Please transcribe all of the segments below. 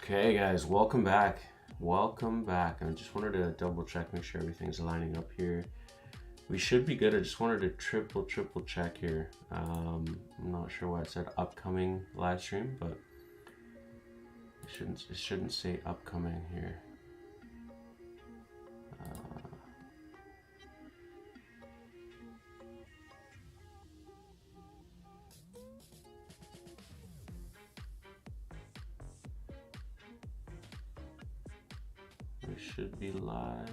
Okay guys, welcome back. Welcome back. I just wanted to double check, make sure everything's lining up here. We should be good. I just wanted to triple check here. I'm not sure why it said upcoming live stream, but it shouldn't say upcoming here. We should be live.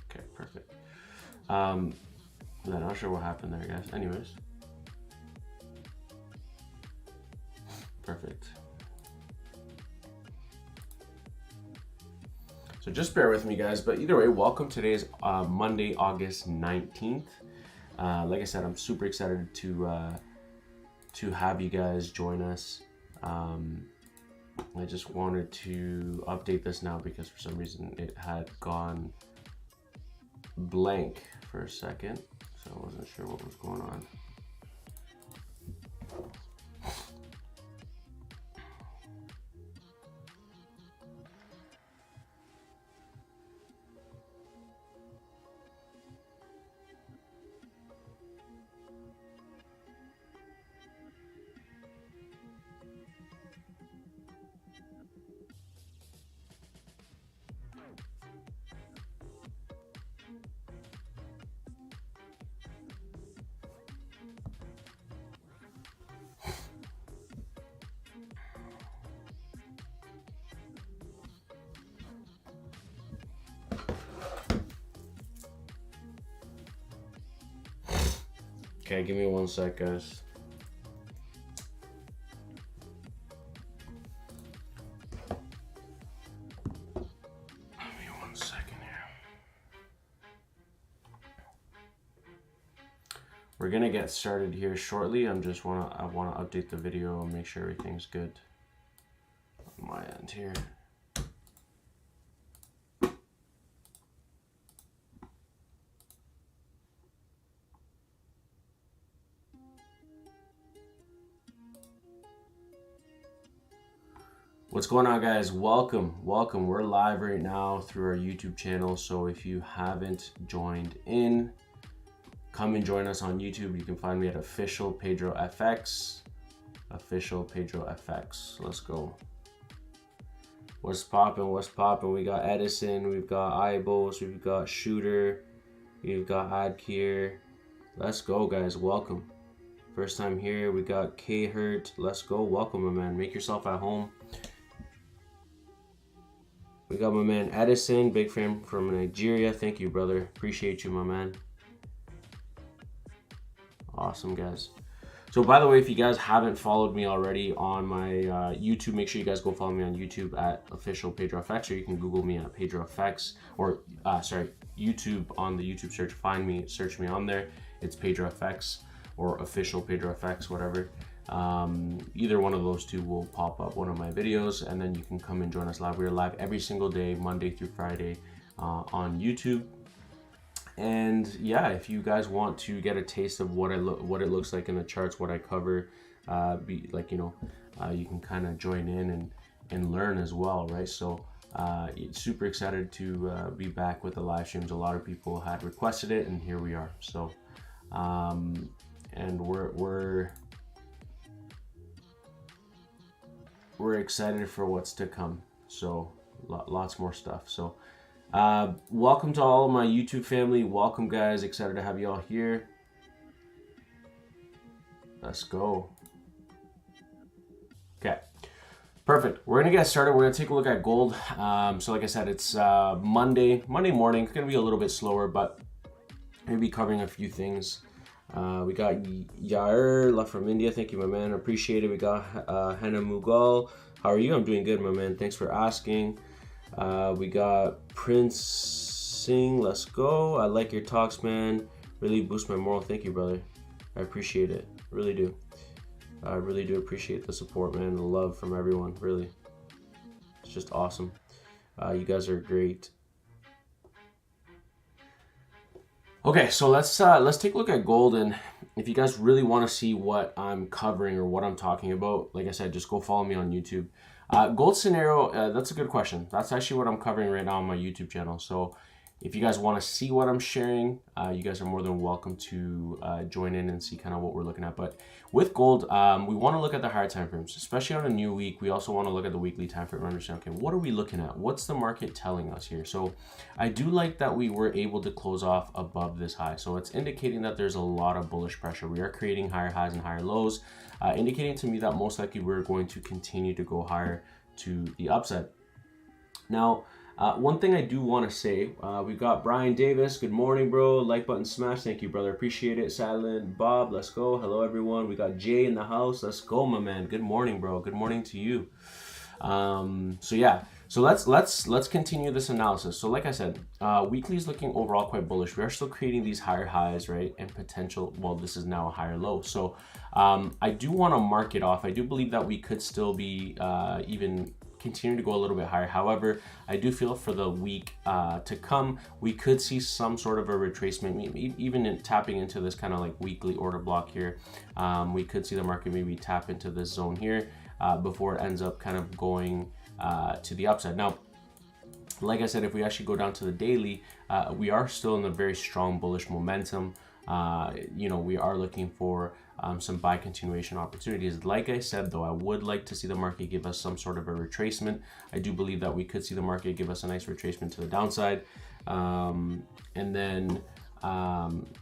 Okay, perfect. I'm not sure what happened there, guys. Anyways, perfect. So just bear with me, guys. But either way, welcome. Today's Monday, August 19th. Like I said, I'm super excited to have you guys join us. I just wanted to update this now because for some reason it had gone blank for a second, so I wasn't sure what was going on. Okay, give me 1 sec, guys. Give me 1 second here. We're gonna get started here shortly. I wanna update the video and make sure everything's good on my end here. What's going on, guys? Welcome. We're live right now through our YouTube channel, so if you haven't joined in, come and join us on YouTube. You can find me at official pedrofx. Let's go. What's poppin'? We got Edison, we've got Ibos, we've got Shooter, we've got Adkier. Let's go, guys. Welcome. First time here, we got K-Hurt. Let's go. Welcome, my man. Make yourself at home. We got my man Edison, big fan from Nigeria. Thank you, brother. Appreciate you, my man. Awesome, guys. So by the way, if you guys haven't followed me already on my YouTube, make sure you guys go follow me on YouTube at official pedrofx, or you can Google me at pedrofx, or YouTube on the YouTube search. Find me, search me on there. It's pedrofx or official pedrofx, whatever. Either one of those two will pop up one of my videos, and then you can come and join us live. We're live every single day, Monday through Friday, on YouTube. And yeah, if you guys want to get a taste of what it looks like in the charts, what I cover, you can kind of join in and learn as well, right? So super excited to be back with the live streams. A lot of people had requested it, and here we are. So and we're excited for what's to come. So lots more stuff. So welcome to all of my YouTube family. Welcome, guys. Excited to have you all here. Let's go. Okay, perfect. We're gonna get started. We're gonna take a look at gold. So like I said, it's Monday morning. It's gonna be a little bit slower, but maybe covering a few things. We got Yair left from India. Thank you, my man. Appreciate it. We got Hannah Mughal. How are you? I'm doing good, my man. Thanks for asking. We got Prince Singh. Let's go. I like your talks, man. Really boost my moral. Thank you, brother. I appreciate it. Really do. I really do appreciate the support, man. The love from everyone. Really. It's just awesome. You guys are great. Okay, so let's take a look at gold, and if you guys really want to see what I'm covering or what I'm talking about, like I said, just go follow me on YouTube. Gold scenario, that's a good question. That's actually what I'm covering right now on my YouTube channel. So if you guys want to see what I'm sharing, you guys are more than welcome to join in and see kind of what we're looking at. But with gold, we want to look at the higher time frames, especially on a new week. We also want to look at the weekly time frame and understand, okay, what are we looking at? What's the market telling us here? So I do like that we were able to close off above this high. So it's indicating that there's a lot of bullish pressure. We are creating higher highs and higher lows, indicating to me that most likely we're going to continue to go higher to the upside. Now, one thing I do want to say, we've got Brian Davis. Good morning, bro. Like button smash. Thank you, brother. Appreciate it. Silent Bob, let's go. Hello, everyone. We got Jay in the house. Let's go, my man. Good morning, bro. Good morning to you. So yeah. So let's continue this analysis. So like I said, weekly is looking overall quite bullish. We are still creating these higher highs, right? And potential. Well, this is now a higher low. So I do want to mark it off. I do believe that we could still be even continue to go a little bit higher. However, I do feel for the week to come, we could see some sort of a retracement, even in tapping into this kind of like weekly order block here. We could see the market maybe tap into this zone here before it ends up kind of going to the upside. Now, like I said, if we actually go down to the daily, we are still in a very strong bullish momentum. You know, we are looking for some buy continuation opportunities. Like I said, though, I would like to see the market give us some sort of a retracement. I do believe that we could see the market give us a nice retracement to the downside. And then,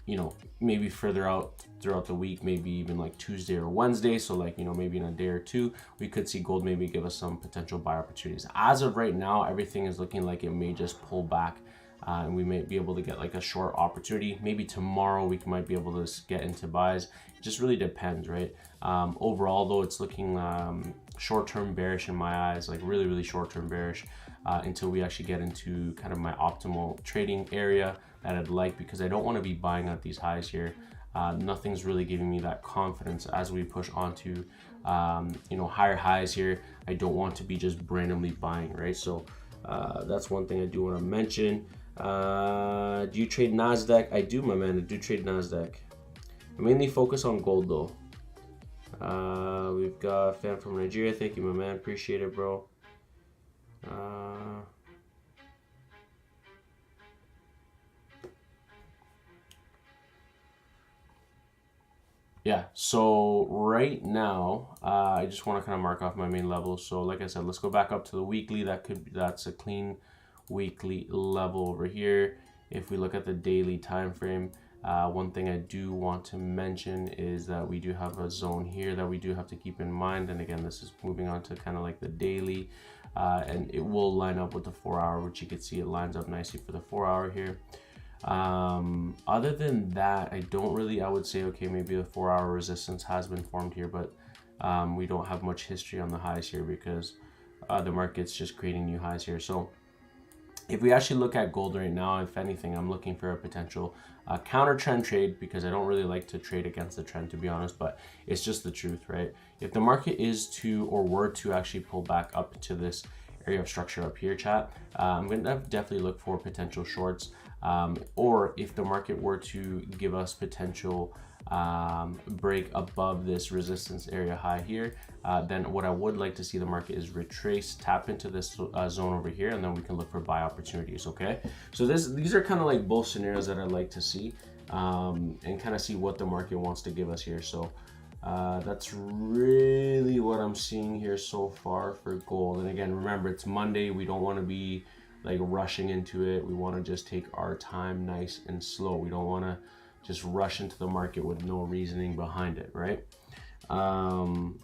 you know, maybe further out throughout the week, maybe even like Tuesday or Wednesday. So like, you know, maybe in a day or two, we could see gold maybe give us some potential buy opportunities. As of right now, everything is looking like it may just pull back. And we may be able to get like a short opportunity. Maybe tomorrow we might be able to get into buys. It just really depends, right? Overall, though, it's looking short-term bearish in my eyes, like really short-term bearish until we actually get into kind of my optimal trading area that I'd like, because I don't want to be buying at these highs here. Nothing's really giving me that confidence as we push onto you know, higher highs here. I don't want to be just randomly buying, right? So that's one thing I do want to mention. Do you trade NASDAQ? I do, my man. I do trade NASDAQ. I mainly focus on gold, though. We've got a fan from Nigeria. Thank you, my man. Appreciate it, bro. Yeah, so right now, I just want to kind of mark off my main levels. So like I said, let's go back up to the weekly. That's a clean weekly level over here. If we look at the daily time frame, one thing I do want to mention is that we do have a zone here that we do have to keep in mind. And again, this is moving on to kind of like the daily, and it will line up with the 4 hour, which you can see it lines up nicely for the 4 hour here. Other than that, I don't really, I would say, okay, maybe the 4 hour resistance has been formed here, but we don't have much history on the highs here because the market's just creating new highs here. So if we actually look at gold right now, if anything, I'm looking for a potential counter trend trade, because I don't really like to trade against the trend, to be honest, but it's just the truth, right? If the market is to, or were to actually pull back up to this area of structure up here, chat, I'm going to definitely look for potential shorts, or if the market were to give us potential break above this resistance area high here, then what I would like to see the market is retrace, tap into this zone over here, and then we can look for buy opportunities. Okay, so these are kind of like both scenarios that I'd like to see, and kind of see what the market wants to give us here. So that's really what I'm seeing here so far for gold. And again, remember, it's Monday. We don't want to be like rushing into it. We want to just take our time nice and slow. We don't want to just rush into the market with no reasoning behind it, right? Oh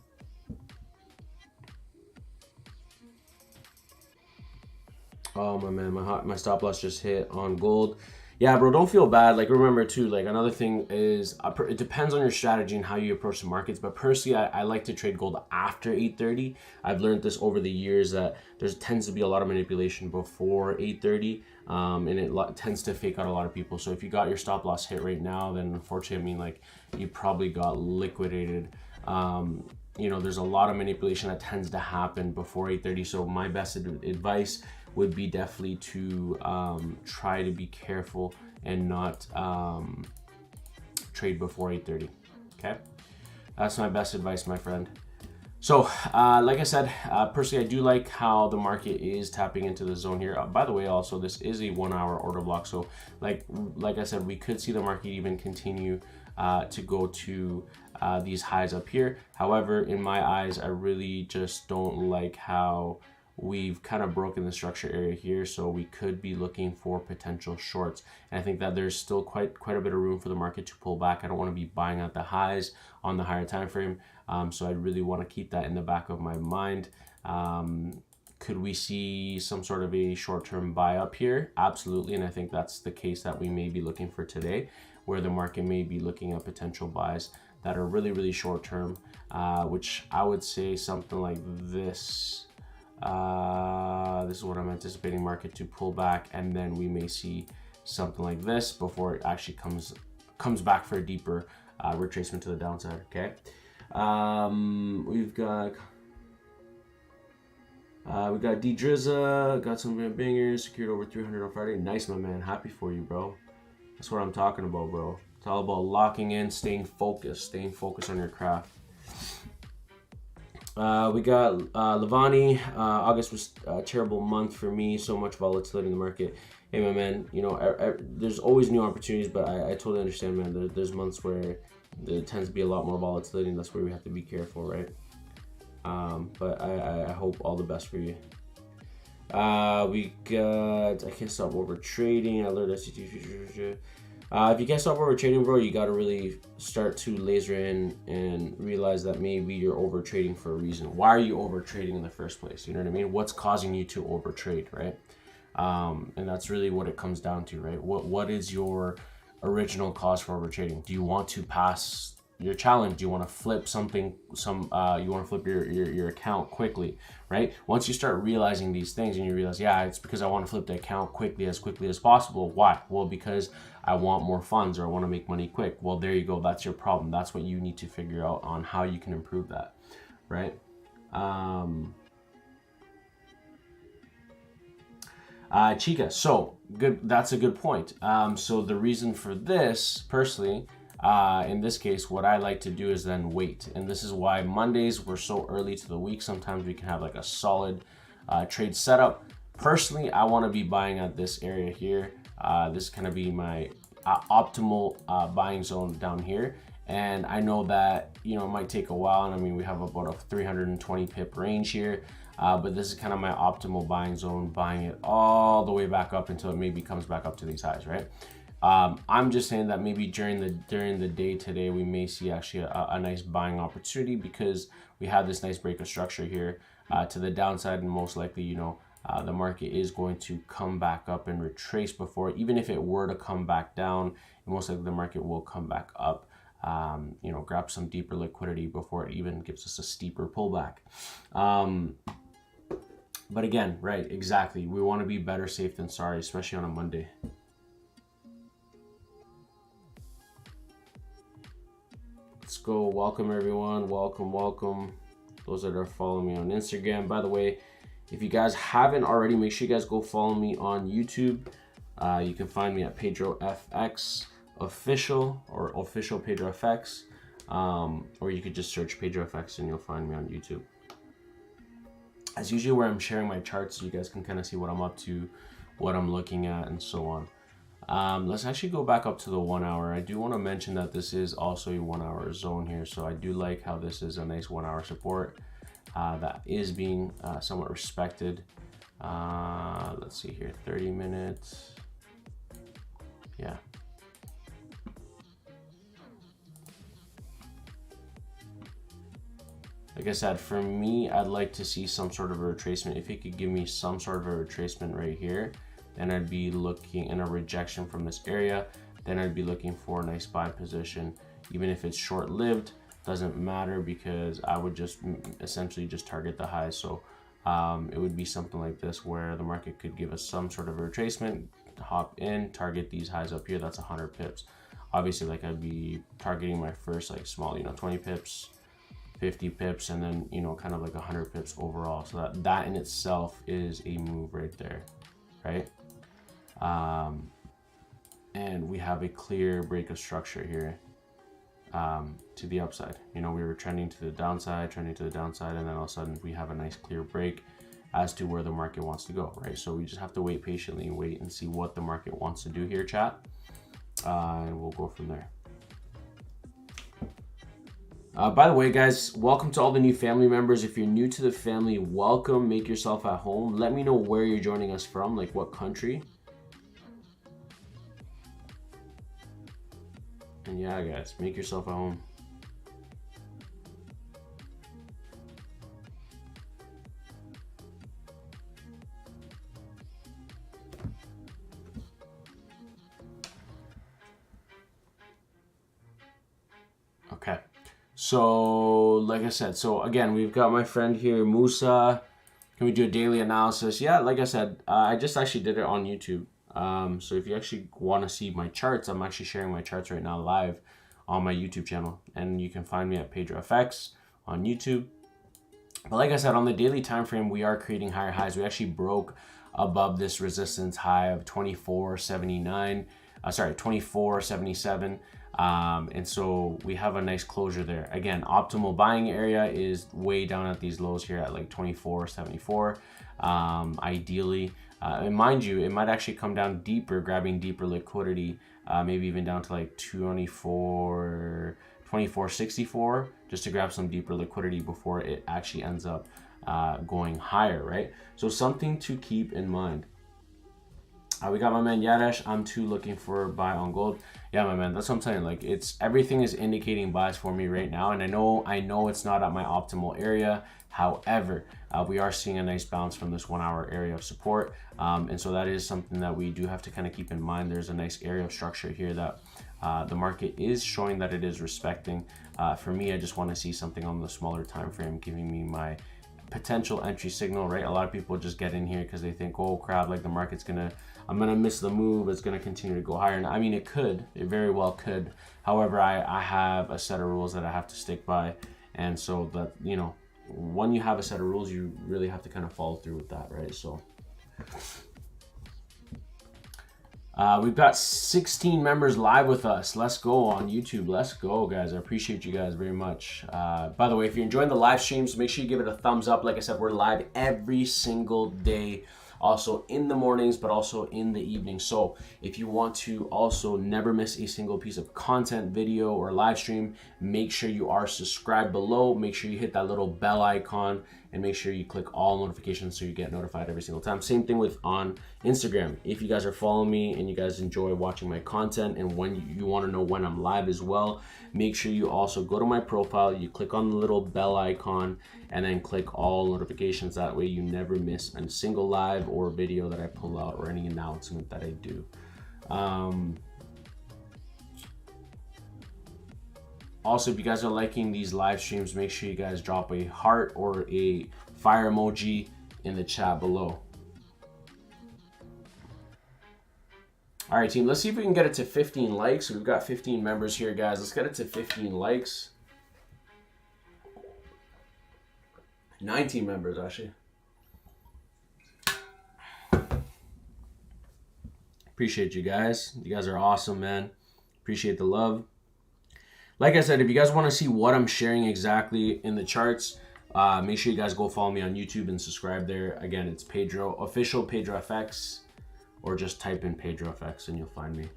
my man, my stop loss just hit on gold. Yeah, bro, don't feel bad. Like, remember too, like another thing is it depends on your strategy and how you approach the markets. But personally, I like to trade gold after 8:30. I've learned this over the years that there tends to be a lot of manipulation before 8:30, and it tends to fake out a lot of people. So if you got your stop loss hit right now, then unfortunately, I mean, like, you probably got liquidated. You know, there's a lot of manipulation that tends to happen before 8:30. So my best advice would be definitely to try to be careful and not trade before 8:30. Okay, that's my best advice, my friend. So, like I said, personally, I do like how the market is tapping into the zone here. By the way, also, this is a 1 hour order block. So, like I said, we could see the market even continue to go to these highs up here. However, in my eyes, I really just don't like how we've kind of broken the structure area here. So we could be looking for potential shorts. And I think that there's still quite a bit of room for the market to pull back. I don't want to be buying at the highs on the higher time frame. So I really want to keep that in the back of my mind. Could we see some sort of a short-term buy up here? Absolutely. And I think that's the case that we may be looking for today, where the market may be looking at potential buys that are really short-term, which I would say something like this. This is what I'm anticipating market to pull back, and then we may see something like this before it actually comes back for a deeper retracement to the downside. Okay, we've got D Drizza, got some bangers, secured over 300 on Friday. Nice, my man. Happy for you, bro. That's what I'm talking about, bro. It's all about locking in, staying focused on your craft. We got Lavani. August was a terrible month for me. So much volatility in the market. Hey, my man, you know, there's always new opportunities, but I totally understand, man. There's months where there tends to be a lot more volatility, and that's where we have to be careful, right? But I hope all the best for you. We got, I can't stop over trading. I learned SCT futures. If you can't stop over trading, bro, you got to really start to laser in and realize that maybe you're over trading for a reason. Why are you over trading in the first place? You know what I mean? What's causing you to over trade, right? And that's really what it comes down to, right? What is your original cause for over trading? Do you want to pass your challenge? Do you want to flip something? You want to flip your account quickly, right? Once you start realizing these things and you realize, yeah, it's because I want to flip the account quickly as possible. Why? Well, because I want more funds, or I want to make money quick. Well, there you go. That's your problem. That's what you need to figure out on how you can improve that, right? Chica, so good. That's a good point. So the reason for this, personally, in this case, what I like to do is then wait. And this is why Mondays, we're so early to the week. Sometimes we can have like a solid trade setup. Personally, I want to be buying at this area here. This is going to be my optimal buying zone down here. And I know that, you know, it might take a while. And I mean, we have about a 320 pip range here. But this is kind of my optimal buying zone, buying it all the way back up until it maybe comes back up to these highs, right? I'm just saying that maybe during the day today, we may see actually a nice buying opportunity, because we have this nice break of structure here to the downside, and most likely, you know, the market is going to come back up and retrace before. Even if it were to come back down, most likely the market will come back up, you know, grab some deeper liquidity before it even gives us a steeper pullback. But again, right, exactly. We want to be better safe than sorry, especially on a Monday. Let's go. Welcome, everyone. Welcome. Those that are following me on Instagram. By the way, if you guys haven't already, make sure you guys go follow me on YouTube. You can find me at pedrofxofficial or official pedrofx, or you could just search pedrofx and you'll find me on YouTube. As usually, where I'm sharing my charts, so you guys can kind of see what I'm up to, what I'm looking at, and so on. Let's actually go back up to the 1 hour. I do want to mention that this is also a 1 hour zone here. So I do like how this is a nice 1 hour support that is being somewhat respected. Let's see here, 30 minutes. Yeah. Like I said, for me, I'd like to see some sort of a retracement. If it could give me some sort of a retracement right here, then I'd be looking in a rejection from this area. Then I'd be looking for a nice buy position. Even if it's short-lived, doesn't matter, because I would just essentially just target the highs. So it would be something like this, where the market could give us some sort of a retracement, hop in, target these highs up here. That's 100 pips. Obviously, like, I'd be targeting my first like small, you know, 20 pips, 50 pips, and then, you know, kind of like 100 pips overall. So that in itself is a move right there, right? And we have a clear break of structure here. to the upside. You know, we were trending to the downside, and then all of a sudden we have a nice clear break as to where the market wants to go, right? So we just have to wait patiently and wait and see what the market wants to do here, chat, and we'll go from there. By the way, guys, welcome to all the new family members. If you're new to the family, welcome. Make yourself at home. Let me know where you're joining us from, like what country. And yeah, guys, make yourself at home. Okay, so like I said, so again, we've got my friend here, Musa. Can we do a daily analysis? Yeah, like I said, I just actually did it on YouTube. So if you actually want to see my charts, I'm actually sharing my charts right now live on my YouTube channel, and you can find me at pedrofx on YouTube. But like I said, on the daily time frame, we are creating higher highs. We actually broke above this resistance high of 24.79, 24.77. And so we have a nice closure there. Again, optimal buying area is way down at these lows here at like 24.74. Ideally, and mind you, it might actually come down deeper, grabbing deeper liquidity, maybe even down to like 24.64, just to grab some deeper liquidity before it actually ends up going higher, right? So something to keep in mind. We got my man Yadesh. I'm too looking for buy on gold. Yeah, my man, that's what I'm saying. Like, it's everything is indicating buys for me right now, and I know it's not at my optimal area. However, we are seeing a nice bounce from this 1 hour area of support, and so that is something that we do have to kind of keep in mind. There's a nice area of structure here that the market is showing that it is respecting. For me, I just want to see something on the smaller time frame giving me my potential entry signal, right? A lot of people just get in here because they think, oh crap, like the market's I'm gonna miss the move, it's gonna continue to go higher. And I mean, it very well could. However, I have a set of rules that I have to stick by, and so that, you know, when you have a set of rules, you really have to kind of follow through with that, right? So we've got 16 members live with us. Let's go on YouTube. Let's go, guys. I appreciate you guys very much. By the way, if you're enjoying the live streams, make sure you give it a thumbs up. Like I said, we're live every single day, also in the mornings, but also in the evening. So if you want to also never miss a single piece of content, video, or live stream, make sure you are subscribed below. Make sure you hit that little bell icon, and make sure you click all notifications so you get notified every single time. Same thing with on Instagram. If you guys are following me and you guys enjoy watching my content, and when you want to know when I'm live as well, make sure you also go to my profile, you click on the little bell icon, and then click all notifications. That way you never miss a single live or video that I pull out or any announcement that I do. Also, if you guys are liking these live streams, make sure you guys drop a heart or a fire emoji in the chat below. All right, team, let's see if we can get it to 15 likes. We've got 15 members here, guys. Let's get it to 15 likes. 19 members, actually. Appreciate you guys. You guys are awesome, man. Appreciate the love. Like I said, if you guys want to see what I'm sharing exactly in the charts, make sure you guys go follow me on YouTube and subscribe there. Again, it's official pedrofx, or just type in pedrofx and you'll find me.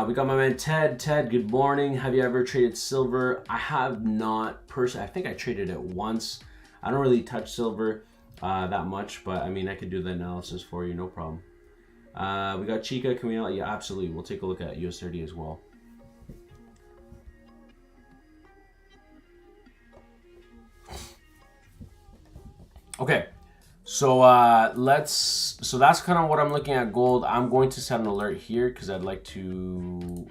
We got my man Ted. Ted, good morning. Have you ever traded silver? I have not personally. I think I traded it once. I don't really touch silver that much, but I mean, I could do the analysis for you, no problem. We got Chica. Can we? Yeah, absolutely. We'll take a look at USDJPY as well. Okay, so so that's kind of what I'm looking at gold. I'm going to set an alert here because I'd like to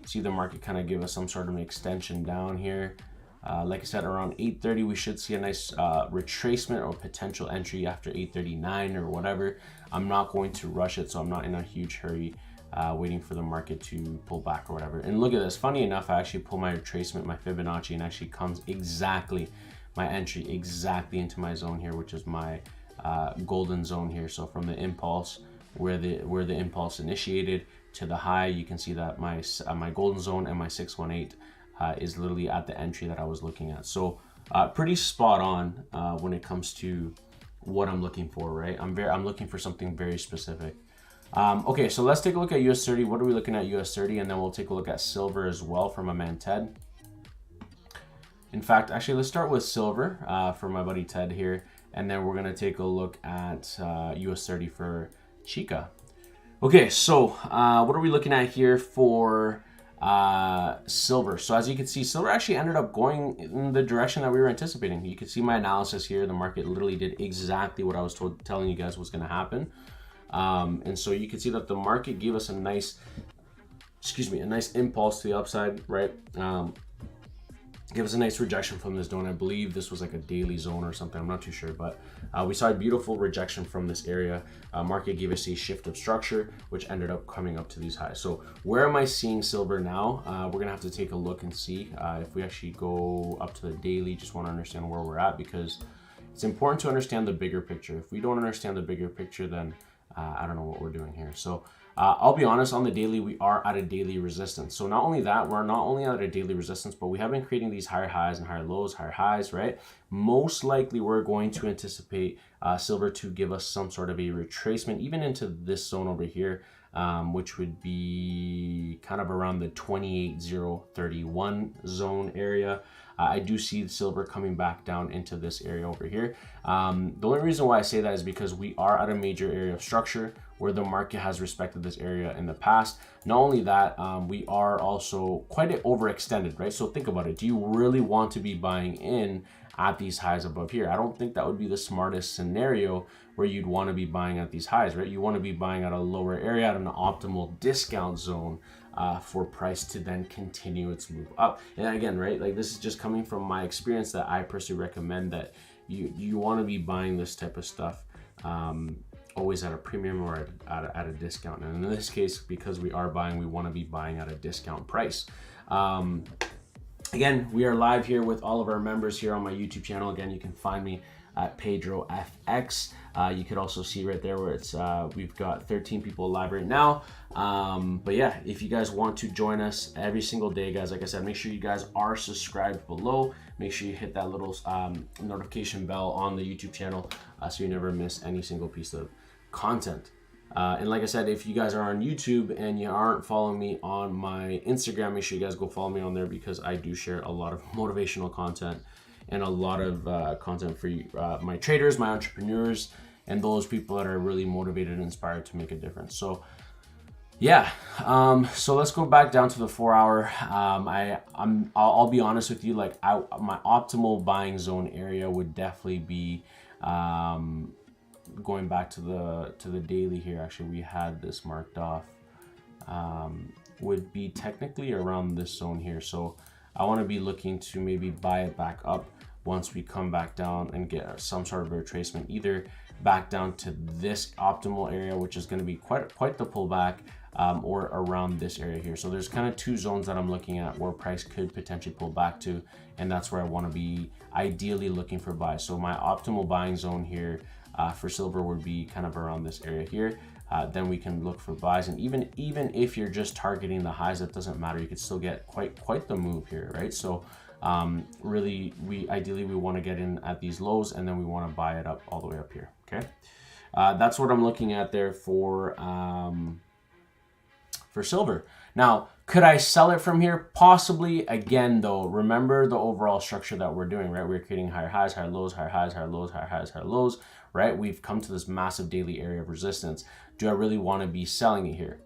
see the market kind of give us some sort of an extension down here. Like I said, around 8:30 we should see a nice retracement or potential entry after 8:39 or whatever. I'm not going to rush it, so I'm not in a huge hurry waiting for the market to pull back or whatever. And look at this, funny enough, I actually pull my retracement, my Fibonacci, and actually comes exactly my entry exactly into my zone here, which is my golden zone here. So from the impulse, where the impulse initiated to the high. You can see that my golden zone and my 618 is literally at the entry that I was looking at. So pretty spot on when it comes to what I'm looking for, right? I'm looking for something very specific. Okay, so let's take a look at US30. What are we looking at US30? And then we'll take a look at silver as well for my man Ted. In fact, actually, let's start with silver for my buddy Ted here. And then we're going to take a look at US30 for Chica. Okay, so what are we looking at here for silver? So as you can see, silver actually ended up going in the direction that we were anticipating. You can see my analysis here. The market literally did exactly what I was telling you guys was going to happen. And so you can see that the market gave us a nice, a nice impulse to the upside, right? Give us a nice rejection from this zone. I believe this was like a daily zone or something. I'm not too sure, but we saw a beautiful rejection from this area. Market gave us a shift of structure, which ended up coming up to these highs. So where am I seeing silver now? We're gonna have to take a look and see if we actually go up to the daily. Just want to understand where we're at, because it's important to understand the bigger picture. If we don't understand the bigger picture, then I don't know what we're doing here. So I'll be honest, on the daily, we are at a daily resistance. So not only that, we're not only at a daily resistance, but we have been creating these higher highs and higher lows, higher highs, right? Most likely, we're going to anticipate silver to give us some sort of a retracement, even into this zone over here, which would be kind of around the 28,031 zone area. I do see silver coming back down into this area over here. The only reason why I say that is because we are at a major area of structure where the market has respected this area in the past. Not only that, we are also quite overextended, right? So think about it. Do you really want to be buying in at these highs above here? I don't think that would be the smartest scenario where you'd want to be buying at these highs, right? You want to be buying at a lower area, at an optimal discount zone, for price to then continue its move up. And again, right, like this is just coming from my experience, that I personally recommend that you want to be buying this type of stuff always at a premium or at a discount. And in this case, because we are buying, we want to be buying at a discount price. Again, we are live here with all of our members here on my YouTube channel. Again, you can find me at pedrofx. You could also see right there where it's we've got 13 people live right now. But yeah, if you guys want to join us every single day, guys, like I said, make sure you guys are subscribed below. Make sure you hit that little notification bell on the YouTube channel so you never miss any single piece of content. And like I said, if you guys are on YouTube and you aren't following me on my Instagram, make sure you guys go follow me on there, because I do share a lot of motivational content and a lot of content for you, my traders, my entrepreneurs, and those people that are really motivated and inspired to make a difference. So yeah, so let's go back down to the 4 hour. I'll be honest with you, like my optimal buying zone area would definitely be going back to the daily here. Actually, we had this marked off, would be technically around this zone here. So I want to be looking to maybe buy it back up once we come back down and get some sort of retracement, either back down to this optimal area, which is going to be quite the pullback, or around this area here. So there's kind of two zones that I'm looking at where price could potentially pull back to, and that's where I want to be ideally looking for buys. So my optimal buying zone here for silver would be kind of around this area here. Then we can look for buys, and even if you're just targeting the highs, that doesn't matter. You could still get quite the move here, right? So really, ideally we want to get in at these lows, and then we want to buy it up all the way up here. Okay, that's what I'm looking at there for silver. Now, could I sell it from here? Possibly. Again, though, remember the overall structure that we're doing, right? We're creating higher highs, higher lows, higher highs, higher lows, higher highs, higher lows, right? We've come to this massive daily area of resistance. Do I really want to be selling it here?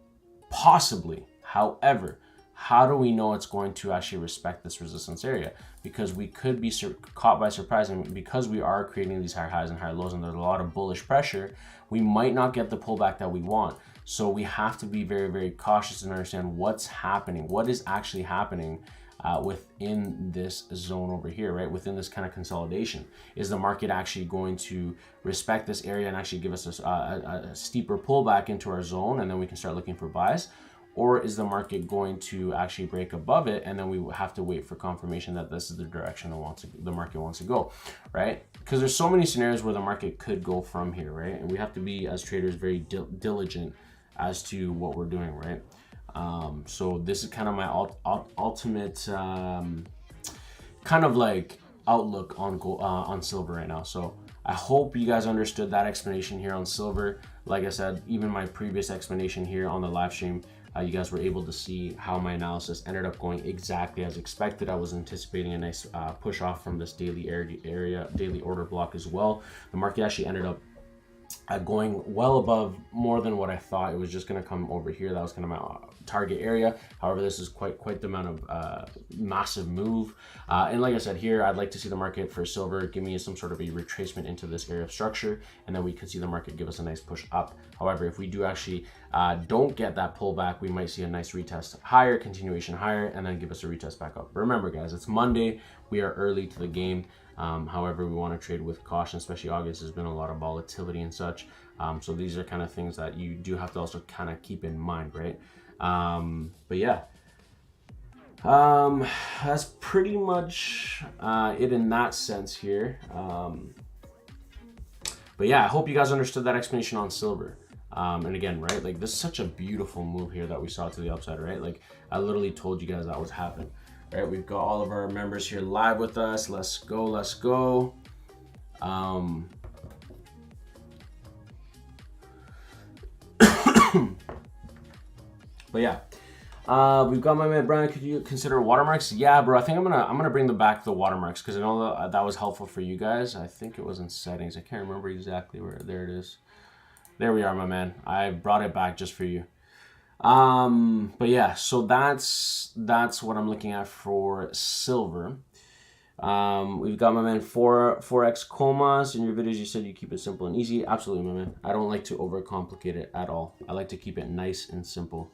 Possibly. However, how do we know it's going to actually respect this resistance area? Because we could be caught by surprise, and because we are creating these higher highs and higher lows, and there's a lot of bullish pressure, we might not get the pullback that we want. So we have to be very, very cautious and understand what's happening, what is actually happening within this zone over here, right? Within this kind of consolidation. Is the market actually going to respect this area and actually give us a steeper pullback into our zone, and then we can start looking for buys? Or is the market going to actually break above it, and then we have to wait for confirmation that this is the direction the market wants to go, right? Because there's so many scenarios where the market could go from here, right? And we have to be, as traders, very diligent as to what we're doing, right? So this is kind of my ultimate kind of like outlook on silver right now. So I hope you guys understood that explanation here on silver. Like I said, even my previous explanation here on the live stream, you guys were able to see how my analysis ended up going exactly as expected. I was anticipating a nice push off from this daily order block as well. The market actually ended up going well above more than what I thought. It was just going to come over here. That was kind of my target area. However, this is quite the amount of massive move. And like I said here, I'd like to see the market for silver give me some sort of a retracement into this area of structure, and then we could see the market give us a nice push up. However, if we do actually don't get that pullback, we might see a nice retest higher, continuation higher, and then give us a retest back up. But remember, guys, it's Monday. We are early to the game. However, we want to trade with caution, especially August. There's been a lot of volatility and such. So these are kind of things that you do have to also kind of keep in mind, right? But yeah, that's pretty much it in that sense here. But yeah, I hope you guys understood that explanation on silver. And again, right, like this is such a beautiful move here that we saw to the upside, right? Like I literally told you guys that was happening. All right, we've got all of our members here live with us. Let's go, let's go. But yeah, we've got my man Brian. Could you consider watermarks? Yeah, bro. I think I'm gonna bring back the watermarks because I know that was helpful for you guys. I think it was in settings. I can't remember exactly where. There it is. There we are, my man. I brought it back just for you. But yeah, so that's what I'm looking at for silver. We've got my man Forex Comas. In your videos, you said you keep it simple and easy. Absolutely, my man. I don't like to overcomplicate it at all. I like to keep it nice and simple.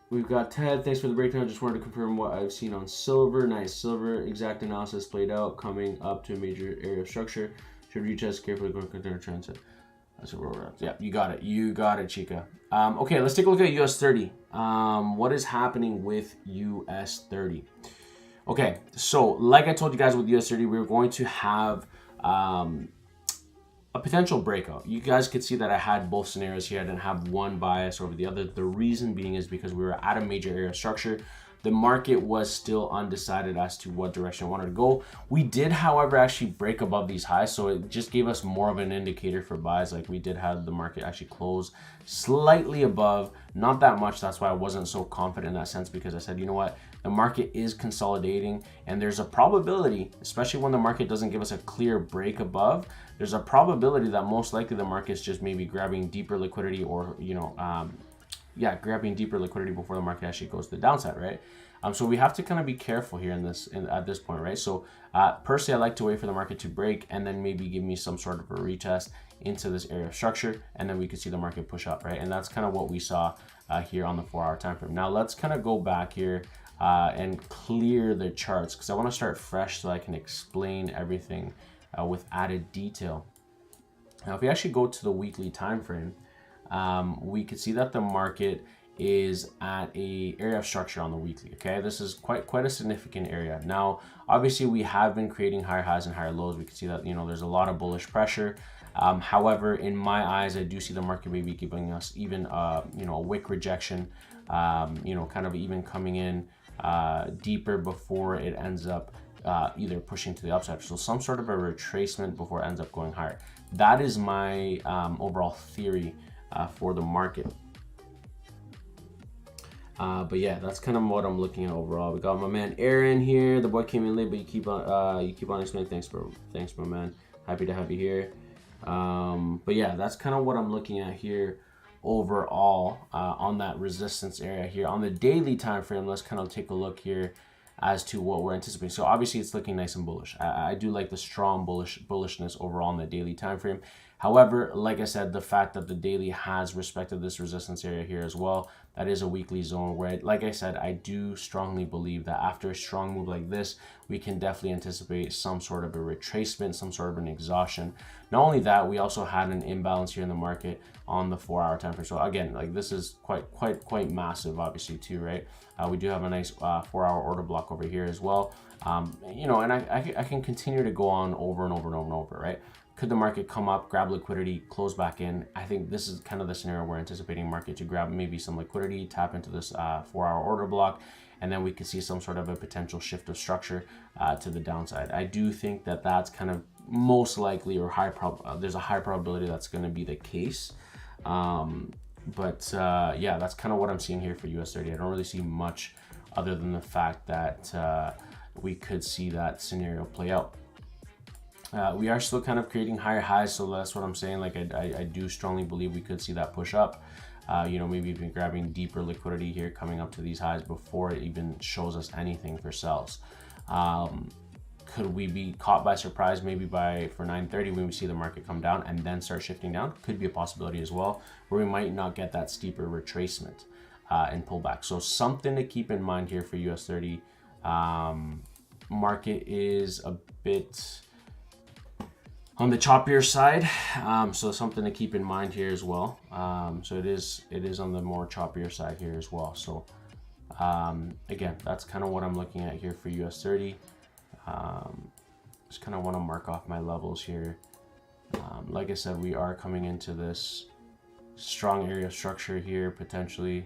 We've got Ted. Thanks for the breakdown. Just wanted to confirm what I've seen on silver. Nice. Silver exact analysis played out, coming up to a major area of structure. Should retest carefully going to consider transit. That's where we're at. Yeah, you got it. You got it, Chica. Okay, let's take a look at US30. What is happening with US30? Okay, so like I told you guys with US30, we're going to have a potential breakout. You guys could see that I had both scenarios here. I didn't have one bias over the other. The reason being is because we were at a major area of structure. The market was still undecided as to what direction I wanted to go. We did, however, actually break above these highs, so it just gave us more of an indicator for buys. Like we did have the market actually close slightly above, not that much. That's why I wasn't so confident in that sense, because I said, you know what, the market is consolidating, and there's a probability, especially when the market doesn't give us a clear break above, there's a probability that most likely the market's just maybe grabbing deeper liquidity, or grabbing deeper liquidity before the market actually goes to the downside, right? So we have to kind of be careful here at this point, right? So personally, I like to wait for the market to break and then maybe give me some sort of a retest into this area of structure, and then we could see the market push up, right? And that's kind of what we saw here on the 4-hour time frame. Now let's kind of go back here and clear the charts, because I want to start fresh so I can explain everything with added detail. Now, if we actually go to the weekly time frame, we can see that the market is at a area of structure on the weekly. Okay, this is quite a significant area. Now, obviously, we have been creating higher highs and higher lows. We can see that, you know, there's a lot of bullish pressure. However, in my eyes, I do see the market maybe giving us even a wick rejection, kind of even coming in deeper before it ends up either pushing to the upside. So some sort of a retracement before it ends up going higher. That is my overall theory for the market. But yeah, that's kind of what I'm looking at overall. We got my man Aaron here. The boy came in late, but you keep on explaining. Thanks, bro. Thanks, my man. Happy to have you here. But yeah, that's kind of what I'm looking at here overall on that resistance area here. On the daily time frame, let's kind of take a look here as to what we're anticipating. So obviously it's looking nice and bullish. I do like the strong bullishness overall on the daily time frame. However, like I said, the fact that the daily has respected this resistance area here as well, that is a weekly zone where, like I said, I do strongly believe that after a strong move like this, we can definitely anticipate some sort of a retracement, some sort of an exhaustion. Not only that, we also had an imbalance here in the market on the 4-hour time frame. So again, like this is quite massive, obviously too, right? We do have a nice 4-hour order block over here as well. You know, and I can continue to go on over and over, right? Could the market come up, grab liquidity, close back in? I think this is kind of the scenario we're anticipating market to grab maybe some liquidity, tap into this 4-hour order block, and then we could see some sort of a potential shift of structure to the downside. I do think that that's kind of most likely, or there's a high probability that's going to be the case. Yeah, that's kind of what I'm seeing here for US30. I don't really see much other than the fact that we could see that scenario play out. We are still kind of creating higher highs, so that's what I'm saying. Like I do strongly believe we could see that push up. You know, maybe even grabbing deeper liquidity here coming up to these highs before it even shows us anything for sells. Could we be caught by surprise maybe for 9:30 when we see the market come down and then start shifting down? Could be a possibility as well, where we might not get that steeper retracement and pullback. So something to keep in mind here for US30. Market is a bit on the choppier side, so something to keep in mind here as well. So it is on the more choppier side here as well. So again, that's kind of what I'm looking at here for US30. Just kind of want to mark off my levels here. Like I said, we are coming into this strong area of structure here potentially.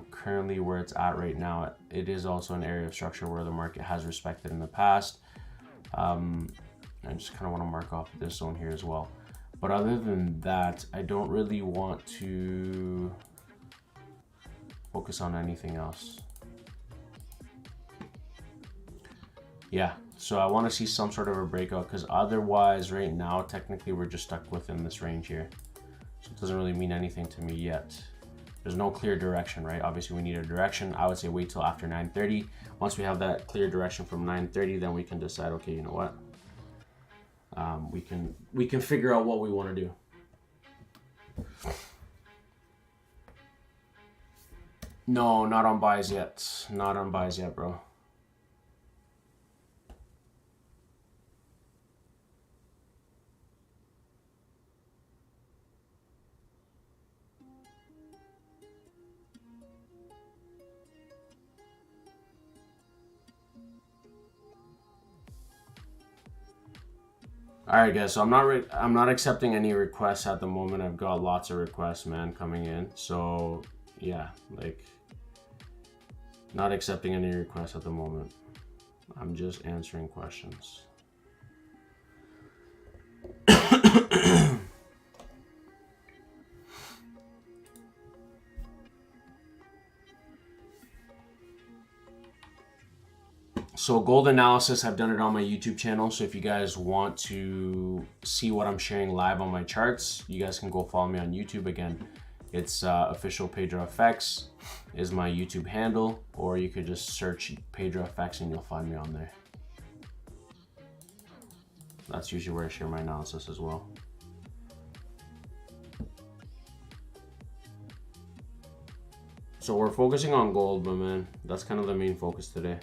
Currently where it's at right now, it is also an area of structure where the market has respected in the past. I just kind of want to mark off this zone here as well. But other than that, I don't really want to focus on anything else. Yeah, so I want to see some sort of a breakout, because otherwise right now, technically we're just stuck within this range here. So it doesn't really mean anything to me yet. There's no clear direction, right? Obviously we need a direction. I would say wait till after 9:30. Once we have that clear direction from 9:30, then we can decide, okay, you know what? We can figure out what we want to do. No, not on buys yet. Not on buys yet, bro. All right, guys. So I'm not accepting any requests at the moment. I've got lots of requests, man, coming in. So yeah, like not accepting any requests at the moment. I'm just answering questions. So gold analysis, I've done it on my YouTube channel. So if you guys want to see what I'm sharing live on my charts, you guys can go follow me on YouTube. Again, it's official pedrofx is my YouTube handle, or you could just search pedrofx and you'll find me on there. That's usually where I share my analysis as well. So we're focusing on gold, my man. That's kind of the main focus today.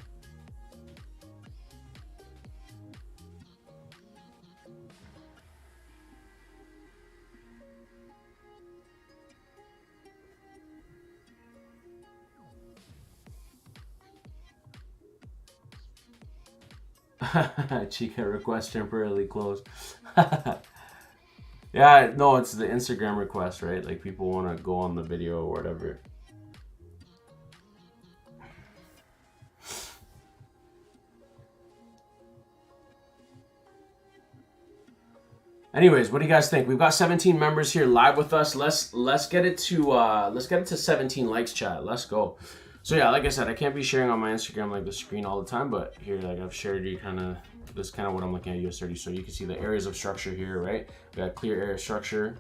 Chica request temporarily closed. Yeah, no, it's the Instagram request, right? Like people want to go on the video or whatever. Anyways, what do you guys think? We've got 17 members here live with us. Let's get it to 17 likes, chat. Let's go. So yeah, like I said, I can't be sharing on my Instagram like the screen all the time, but here, like I've shared you this kind of what I'm looking at US30. So you can see the areas of structure here, right? We got clear area structure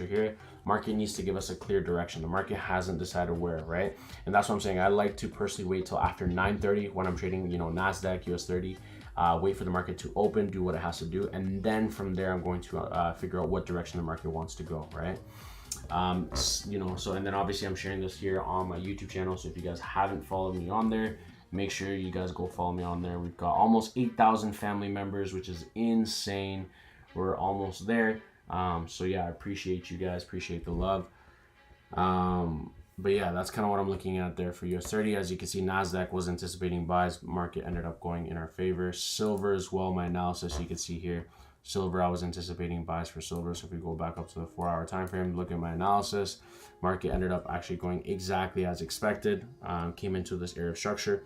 here. Market needs to give us a clear direction. The market hasn't decided where, right? And that's what I'm saying. I like to personally wait till after 9:30 when I'm trading, you know, NASDAQ, US30. wait for the market to open, do what it has to do, and then from there I'm going to figure out what direction the market wants to go, right? You know, so, and then obviously I'm sharing this here on my YouTube channel, so if you guys haven't followed me on there, make sure you guys go follow me on there. We've got almost 8,000 family members, which is insane. We're almost there. So yeah, I appreciate you guys, appreciate the love. But yeah, that's kind of what I'm looking at there for US30. As you can see, NASDAQ was anticipating buys, market ended up going in our favor. Silver as well, my analysis, you can see here, silver, I was anticipating buys for silver. So if we go back up to the 4-hour time frame, look at my analysis, market ended up actually going exactly as expected. Came into this area of structure,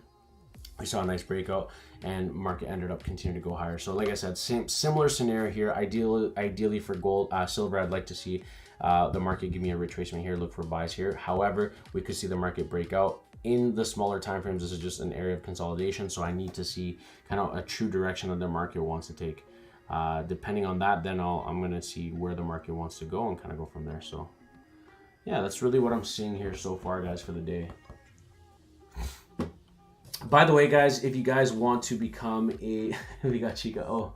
we saw a nice breakout, and market ended up continuing to go higher. So like I said, similar scenario here. Ideally for gold, silver, I'd like to see the market give me a retracement here, look for buys here. However, we could see the market break out in the smaller time frames. This is just an area of consolidation, so I need to see kind of a true direction that the market wants to take. Depending on that, then I'm going to see where the market wants to go and kind of go from there. So yeah, that's really what I'm seeing here so far, guys, for the day. By the way, guys, if you guys want to become a we got Chica, oh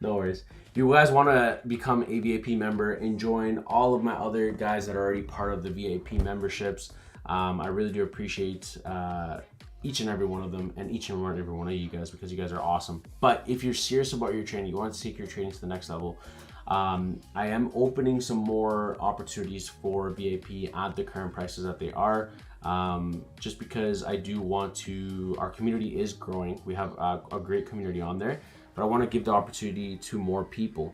no worries, if you guys want to become a VIP member and join all of my other guys that are already part of the VIP memberships, I really do appreciate each and every one of them, and each and every one of you guys, because you guys are awesome. But if you're serious about your training, you want to take your training to the next level, I am opening some more opportunities for VIP at the current prices that they are. Just because I do want to, our community is growing. We have a great community on there, but I want to give the opportunity to more people,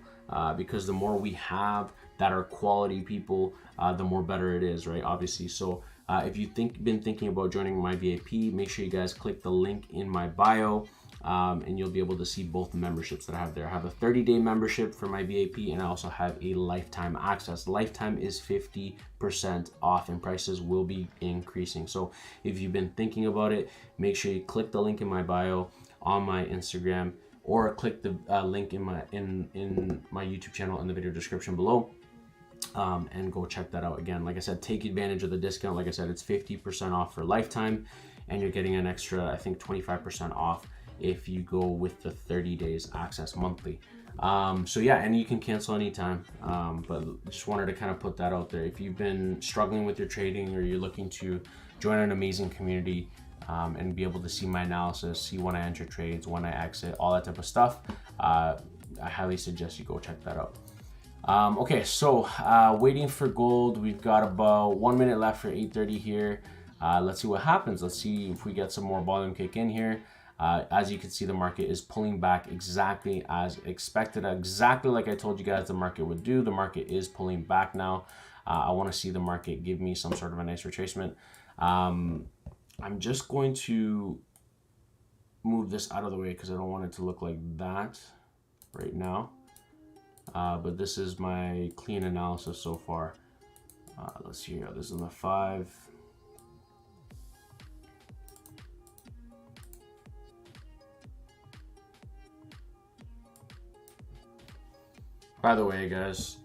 because the more we have that are quality people, the more better it is, right? Obviously. So if you've been thinking about joining my VIP, make sure you guys click the link in my bio, and you'll be able to see both the memberships that I have there. I have a 30-day membership for my VIP, and I also have a lifetime access. Lifetime is 50% off, and prices will be increasing. So if you've been thinking about it, make sure you click the link in my bio on my Instagram, or click the link in my YouTube channel in the video description below. And go check that out. Again, like I said, take advantage of the discount. Like I said, it's 50% off for lifetime, and you're getting an extra, I think, 25% off if you go with the 30 days access monthly. So yeah, and you can cancel anytime, but just wanted to kind of put that out there. If you've been struggling with your trading, or you're looking to join an amazing community, and be able to see my analysis, see when I enter trades, when I exit, all that type of stuff, I highly suggest you go check that out. Okay, so waiting for gold. We've got about 1 minute left for 8:30 here. Let's see what happens. Let's see if we get some more volume kick in here. As you can see, the market is pulling back exactly as expected, exactly like I told you guys the market would do. The market is pulling back now. I want to see the market give me some sort of a nice retracement. I'm just going to move this out of the way because I don't want it to look like that right now. But this is my clean analysis so far. Let's see here. This is the 5. By the way, guys,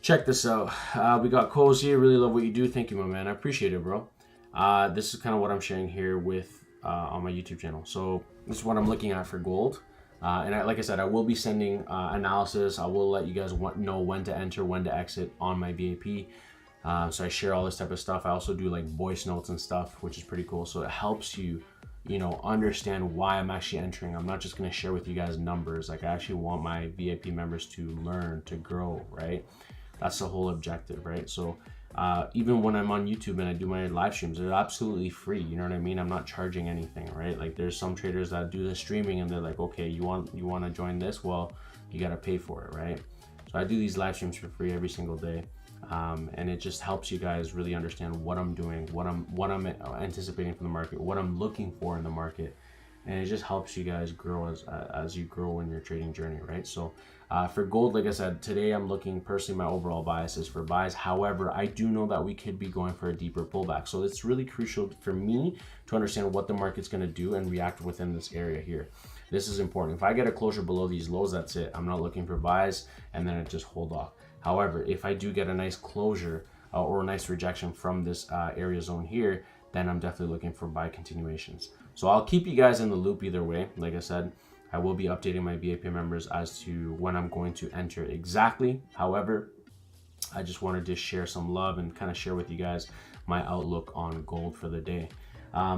check this out. We got Cozy. Really love what you do. Thank you, my man. I appreciate it, bro. This is kind of what I'm sharing here with on my YouTube channel. So this is what I'm looking at for gold. And like I said, I will be sending analysis. I will let you guys know when to enter, when to exit on my VIP. So I share all this type of stuff. I also do like voice notes and stuff, which is pretty cool. So it helps you, you know, understand why I'm actually entering. I'm not just going to share with you guys numbers. Like, I actually want my VIP members to learn, to grow, right? That's the whole objective, right? So even when I'm on YouTube and I do my live streams, they're absolutely free. You know what I mean? I'm not charging anything, right? Like, there's some traders that do the streaming and they're like, okay, you want to join this? Well, you got to pay for it, right? So I do these live streams for free every single day. And it just helps you guys really understand what I'm doing, what I'm anticipating from the market, what I'm looking for in the market. And it just helps you guys grow as you grow in your trading journey, right? So for gold, like I said, today I'm looking, personally, my overall bias is for buys. However, I do know that we could be going for a deeper pullback. So it's really crucial for me to understand what the market's going to do and react within this area here. This is important. If I get a closure below these lows, that's it. I'm not looking for buys, and then it just hold off. However, if I do get a nice closure or a nice rejection from this area zone here, then I'm definitely looking for buy continuations. So I'll keep you guys in the loop either way. Like I said, I will be updating my VIP members as to when I'm going to enter exactly. However, I just wanted to share some love and kind of share with you guys my outlook on gold for the day.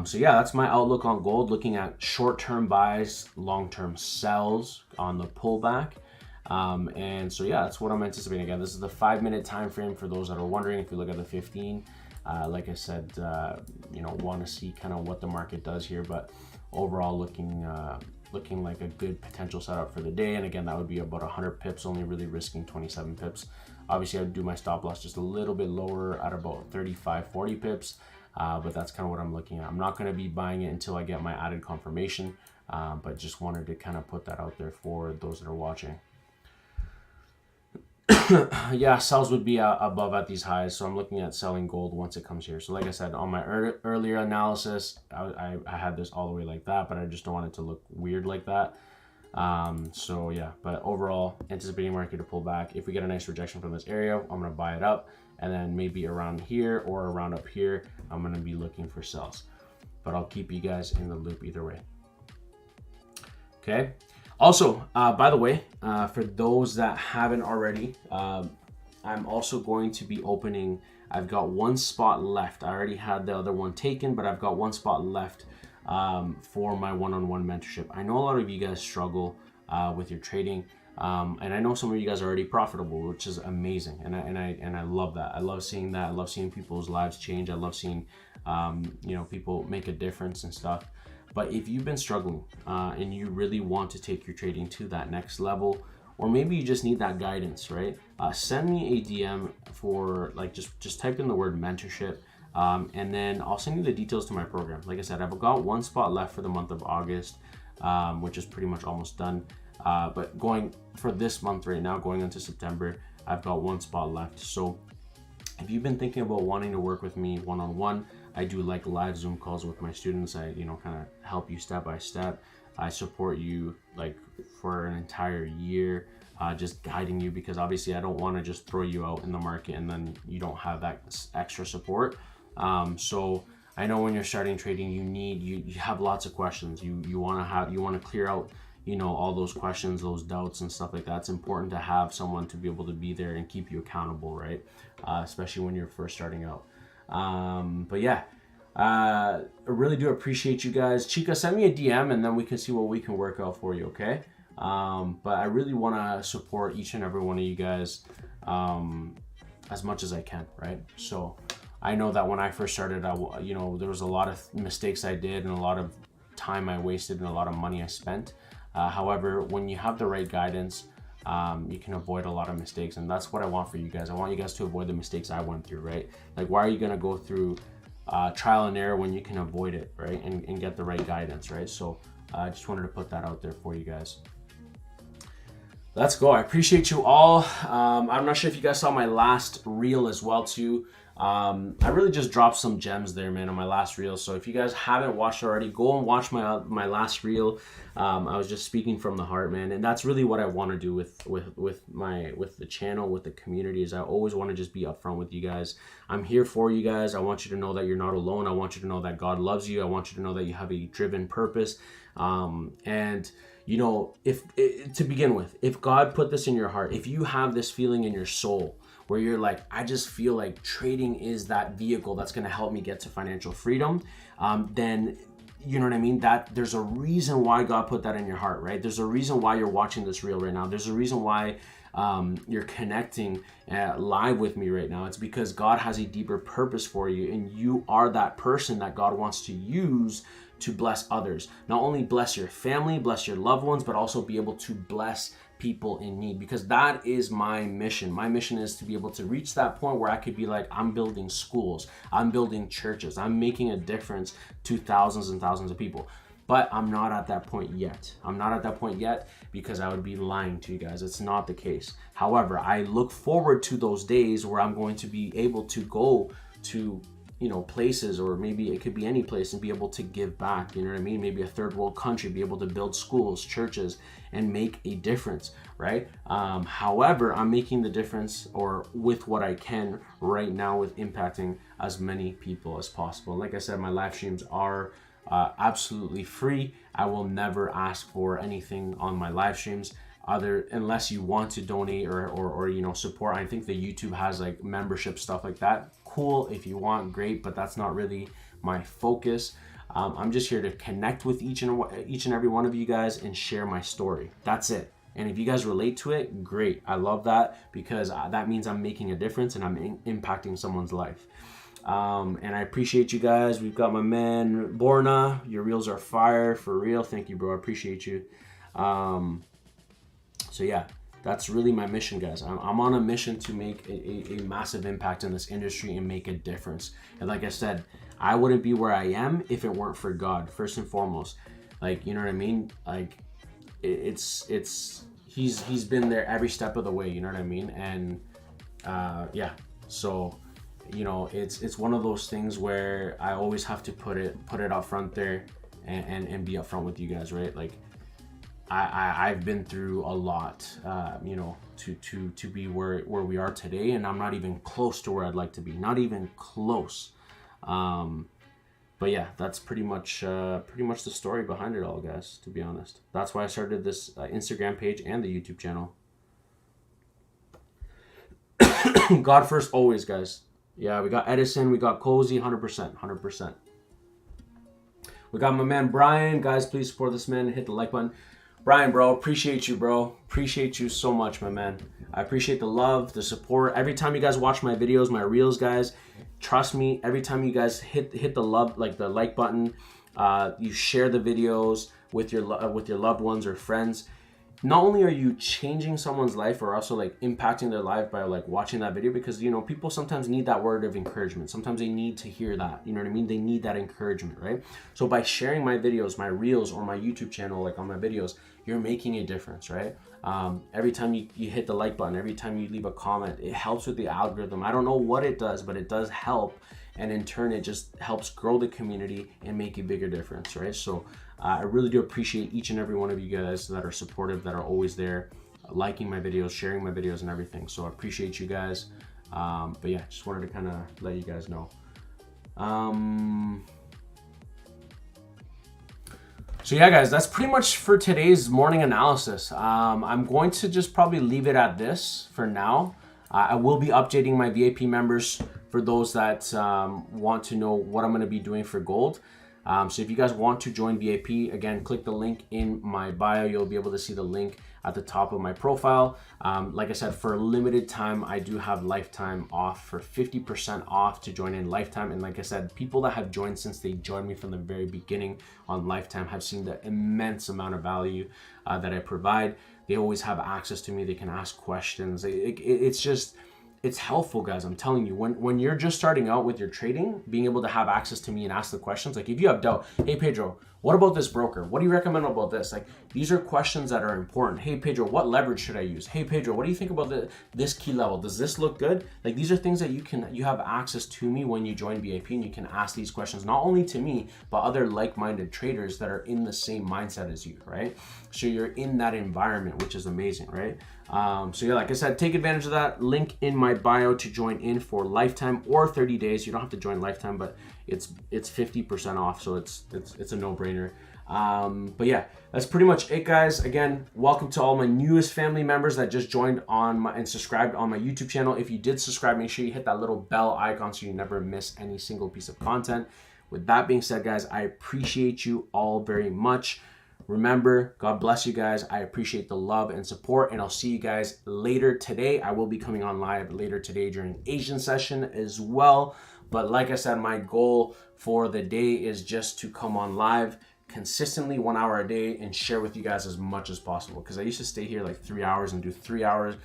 So yeah, that's my outlook on gold, looking at short-term buys, long-term sells on the pullback. And so yeah, that's what I'm anticipating. Again, this is the 5-minute time frame for those that are wondering. If you look at the 15, like I said, you know, want to see kind of what the market does here, but overall looking like a good potential setup for the day. And again, that would be about 100 pips, only really risking 27 pips. Obviously, I'd do my stop loss just a little bit lower at about 35-40 pips, but that's kind of what I'm looking at. I'm not going to be buying it until I get my added confirmation, but just wanted to kind of put that out there for those that are watching. Yeah, sells would be above at these highs, so I'm looking at selling gold once it comes here. So like I said, on my earlier analysis, I had this all the way like that, but I just don't want it to look weird like that. So yeah, but overall, anticipating market to pull back. If we get a nice rejection from this area, I'm going to buy it up, and then maybe around here or around up here, I'm going to be looking for sells. But I'll keep you guys in the loop either way. Okay. Also, by the way, for those that haven't already, I'm also going to be opening, I've got one spot left. I already had the other one taken, but I've got one spot left for my one-on-one mentorship. I know a lot of you guys struggle with your trading, and I know some of you guys are already profitable, which is amazing, and I love that. I love seeing that. I love seeing people's lives change. I love seeing you know, people make a difference and stuff. But if you've been struggling and you really want to take your trading to that next level, or maybe you just need that guidance, right? Send me a DM for, like, just type in the word mentorship, and then I'll send you the details to my program. Like I said, I've got one spot left for the month of August, which is pretty much almost done. But going for this month right now, going into September, I've got one spot left. So if you've been thinking about wanting to work with me one-on-one, I do like live Zoom calls with my students. I, you know, kind of help you step by step. I support you like for an entire year, just guiding you, because obviously I don't want to just throw you out in the market and then you don't have that extra support. So I know when you're starting trading, you have lots of questions. You want to clear out, you know, all those questions, those doubts and stuff like that. It's important to have someone to be able to be there and keep you accountable, right? Especially when you're first starting out. But yeah, I really do appreciate you guys. Chica, send me a DM and then we can see what we can work out for you, okay? But I really want to support each and every one of you guys as much as I can, right? So I know that when I first started, you know, there was a lot of mistakes I did and a lot of time I wasted and a lot of money I spent. However, when you have the right guidance, you can avoid a lot of mistakes, and that's what I want for you guys. I want you guys to avoid the mistakes I went through, right? Like, why are you gonna go through trial and error when you can avoid it, right? And get the right guidance, right? So I just wanted to put that out there for you guys. Let's go. I appreciate you all. I'm not sure if you guys saw my last reel as well too. I really just dropped some gems there, man, on my last reel. So if you guys haven't watched already, go and watch my last reel. I was just speaking from the heart, man, and that's really what I want to do with the channel, with the community. Is I always want to just be upfront with you guys. I'm here for you guys. I want you to know that you're not alone. I want you to know that God loves you. I want you to know that you have a driven purpose. And you know, to begin with, if God put this in your heart, if you have this feeling in your soul where you're like, I just feel like trading is that vehicle that's going to help me get to financial freedom, then you know what I mean? That there's a reason why God put that in your heart, right? There's a reason why you're watching this reel right now. There's a reason why you're connecting live with me right now. It's because God has a deeper purpose for you, and you are that person that God wants to use to bless others. Not only bless your family, bless your loved ones, but also be able to bless people in need, because that is my mission. My mission is to be able to reach that point where I could be like, I'm building schools, I'm building churches, I'm making a difference to thousands and thousands of people. But I'm not at that point yet. I'm not at that point yet because I would be lying to you guys. It's not the case. However, I look forward to those days where I'm going to be able to go to you know, places, or maybe it could be any place, and be able to give back, you know what I mean? Maybe a third world country, be able to build schools, churches, and make a difference, right? However, I'm making the difference, or with what I can right now, with impacting as many people as possible. Like I said, my live streams are absolutely free. I will never ask for anything on my live streams, unless you want to donate or you know, support. I think the YouTube has like membership stuff like that. Cool, if you want, great, but that's not really my focus. I'm just here to connect with each and every one of you guys and share my story. That's it. And if you guys relate to it, great. I love that, because that means I'm making a difference and I'm impacting someone's life. And I appreciate you guys. We've got my man Borna. Your reels are fire, for real. Thank you, bro. I appreciate you. So yeah, that's really my mission, guys. I'm on a mission to make a massive impact in this industry and make a difference. And like I said, I wouldn't be where I am if it weren't for God, first and foremost. Like, you know what I mean? Like, he's been there every step of the way, you know what I mean? And yeah, so, you know, it's one of those things where I always have to put it out front there and be upfront with you guys, right? Like, I've been through a lot, you know, to be where we are today, and I'm not even close to where I'd like to be, not even close. But yeah, that's pretty much the story behind it all, guys, to be honest. That's why I started this Instagram page and the YouTube channel. God first always, guys. Yeah, we got Edison, we got Cozy, 100%. We got my man Brian. Guys, please support this man and hit the like button. Brian, bro, appreciate you, bro. Appreciate you so much, my man. I appreciate the love, the support. Every time you guys watch my videos, my reels, guys, trust me, every time you guys hit the love, like the like button, you share the videos with your loved ones or friends, not only are you changing someone's life, or also like impacting their life by like watching that video, because, you know, people sometimes need that word of encouragement. Sometimes they need to hear that, you know what I mean? They need that encouragement, right? So by sharing my videos, my reels, or my YouTube channel, like on my videos, you're making a difference, right? Every time you hit the like button, every time you leave a comment, it helps with the algorithm. I don't know what it does, but it does help. And in turn, it just helps grow the community and make a bigger difference, right? So I really do appreciate each and every one of you guys that are supportive, that are always there, liking my videos, sharing my videos and everything. So I appreciate you guys. But yeah, just wanted to kind of let you guys know. So yeah, guys, that's pretty much for today's morning analysis. I'm going to just probably leave it at this for now. I will be updating my VIP members for those that want to know what I'm going to be doing for gold. So if you guys want to join VIP, again, click the link in my bio. You'll be able to see the link at the top of my profile. Like I said, for a limited time, I do have lifetime off for 50% off to join in lifetime. And like I said, people that have joined since they joined me from the very beginning on lifetime have seen the immense amount of value that I provide. They always have access to me. They can ask questions. It's helpful, guys. I'm telling you, when you're just starting out with your trading, being able to have access to me and ask the questions, like if you have doubt, hey Pedro, what about this broker? What do you recommend about this? Like, these are questions that are important. Hey Pedro, what leverage should I use? Hey Pedro, what do you think about this key level? Does this look good? Like, these are things that you have access to me when you join VIP, and you can ask these questions not only to me, but other like-minded traders that are in the same mindset as you, right? So you're in that environment, which is amazing, right? So yeah, like I said, take advantage of that link in my bio to join in for lifetime or 30 days. You don't have to join lifetime, but it's 50% off, so it's a no-brainer. But yeah, that's pretty much it, guys. Again, welcome to all my newest family members that just joined and subscribed on my YouTube channel. If you did subscribe, make sure you hit that little bell icon so you never miss any single piece of content. With that being said, guys, I appreciate you all very much. Remember, God bless you guys. I appreciate the love and support, and I'll see you guys later today. I will be coming on live later today during Asian session as well. But like I said, my goal for the day is just to come on live consistently 1 hour a day and share with you guys as much as possible. Because I used to stay here like 3 hours and do 3 hour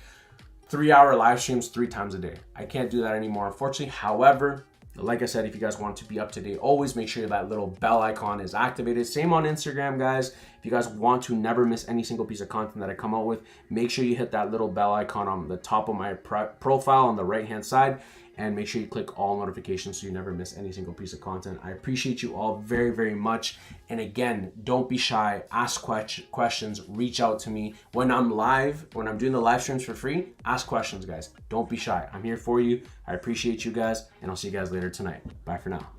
live streams 3 times a day. I can't do that anymore, unfortunately. However, like I said, if you guys want to be up to date, always make sure that little bell icon is activated. Same on Instagram, guys. If you guys want to never miss any single piece of content that I come out with, make sure you hit that little bell icon on the top of my profile on the right-hand side. and make sure you click all notifications so you never miss any single piece of content. I appreciate you all very, very much. And again, don't be shy, ask questions, reach out to me. When I'm live, when I'm doing the live streams for free, ask questions, guys. Don't be shy. I'm here for you. I appreciate you guys, and I'll see you guys later tonight. Bye for now.